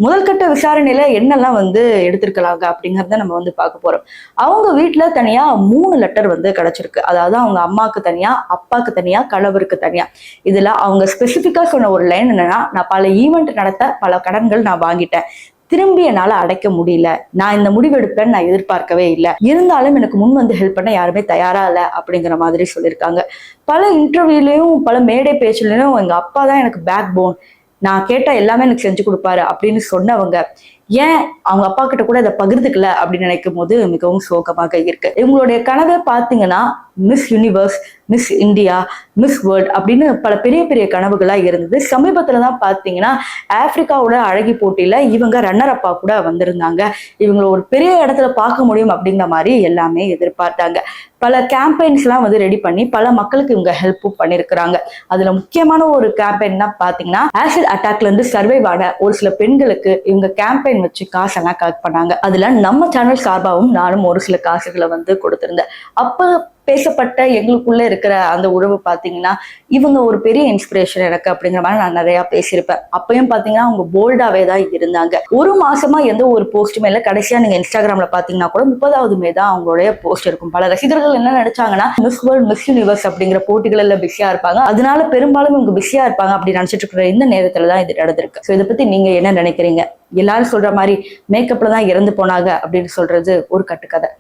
முதல் கட்ட விசாரணையில என்னெல்லாம் எடுத்திருக்கலாங்க அப்படிங்கறத நம்ம பார்க்க போறோம். அவங்க வீட்டுல தனியா 3 லெட்டர் கிடைச்சிருக்கு. அதாவது அவங்க அம்மாக்கு தனியா, அப்பாக்கு தனியா, கணவருக்கு தனியா. இதுல அவங்க ஸ்பெசிபிக்கா சொன்ன ஒரு லைன் என்னன்னா, நான் பல ஈவெண்ட் நடத்த பல கடன்கள் நான் வாங்கிட்டேன். திரும்பி என்னால அடைக்க முடியல. நான் இந்த முடிவெடுப்பேன்னு நான் எதிர்பார்க்கவே இல்லை. இருந்தாலும் எனக்கு முன் ஹெல்ப் பண்ண யாருமே தயாரா இல்லை அப்படிங்கிற மாதிரி சொல்லியிருக்காங்க. பல இன்டர்வியூலயும் பல மேடை பேச்சுலயும் எங்க அப்பா தான் எனக்கு பேக் போன். நான் கேட்டா எல்லாமே எனக்கு செஞ்சு கொடுப்பாரு அப்படின்னு சொன்னவங்க ஏன் அவங்க அப்பா கிட்ட கூட இதை பகிர்ந்துக்கல அப்படின்னு நினைக்கும் போது மிகவும் சோகமாக இருக்கு. இவங்களுடைய கனவை பாத்தீங்கன்னா miss universe, miss India, miss world அப்படின்னு பல பெரிய பெரிய கனவுகளா இருந்தது. சமீபத்துலதான் பாத்தீங்கன்னா ஆப்பிரிக்காவோட அழகி போட்டியில இவங்க ரன்னர் அப்பா கூட வந்திருந்தாங்க. இவங்களை ஒரு பெரிய இடத்துல பார்க்க முடியும் அப்படிங்கிற மாதிரி எல்லாமே எதிர்பார்த்தாங்க. பல கேம்பெயின்ஸ் எல்லாம் ரெடி பண்ணி பல மக்களுக்கு இவங்க ஹெல்ப்பும் பண்ணிருக்கிறாங்க. அதுல முக்கியமான ஒரு கேம்பெயின் தான் பாத்தீங்கன்னா ஆசிட் அட்டாக்ல இருந்து சர்வைவ் ஆன ஒரு சில பெண்களுக்கு இவங்க கேம்பெயின் வச்சு காசெல்லாம் கலெக்ட் பண்ணாங்க. அதுல நம்ம சேனல் சார்பாகவும் நானும் ஒரு சில காசுகளை கொடுத்திருந்தேன். அப்ப பேசப்பட்ட எங்களுக்குள்ள இருக்கிற அந்த உறவு பாத்தீங்கன்னா இவங்க ஒரு பெரிய இன்ஸ்பிரேஷன் எனக்கு அப்படிங்கிற மாதிரி நான் நிறைய பேசியிருப்பேன். அப்பயும் பாத்தீங்கன்னா அவங்க போல்டாவே தான் இருந்தாங்க. ஒரு மாசமா எந்த ஒரு போஸ்ட்டுமே இல்லை. கடைசியா நீங்க இன்ஸ்டாகிராம்ல பாத்தீங்கன்னா கூட 30வது மே தான் அவங்களுடைய போஸ்ட் இருக்கும். பல ரசிகர்கள் என்ன நினைச்சாங்கன்னா மிஸ் வேர்ல்ட், மிஸ் யூனிவர்ஸ் அப்படிங்கிற போட்டிகள் எல்லாம் பிஸியா இருப்பாங்க, அதனால பெரும்பாலும் இவங்க பிஸியா இருப்பாங்க அப்படின்னு நினைச்சிட்டு இருக்கிற இந்த நேரத்துலதான் இது நடந்திருக்கு. ஸோ இதை பத்தி நீங்க என்ன நினைக்கிறீங்க? எல்லாரும் சொல்ற மாதிரி மேக்கப்ல தான் இறந்து போனாங்க அப்படின்னு சொல்றது ஒரு கட்டுக்கதை.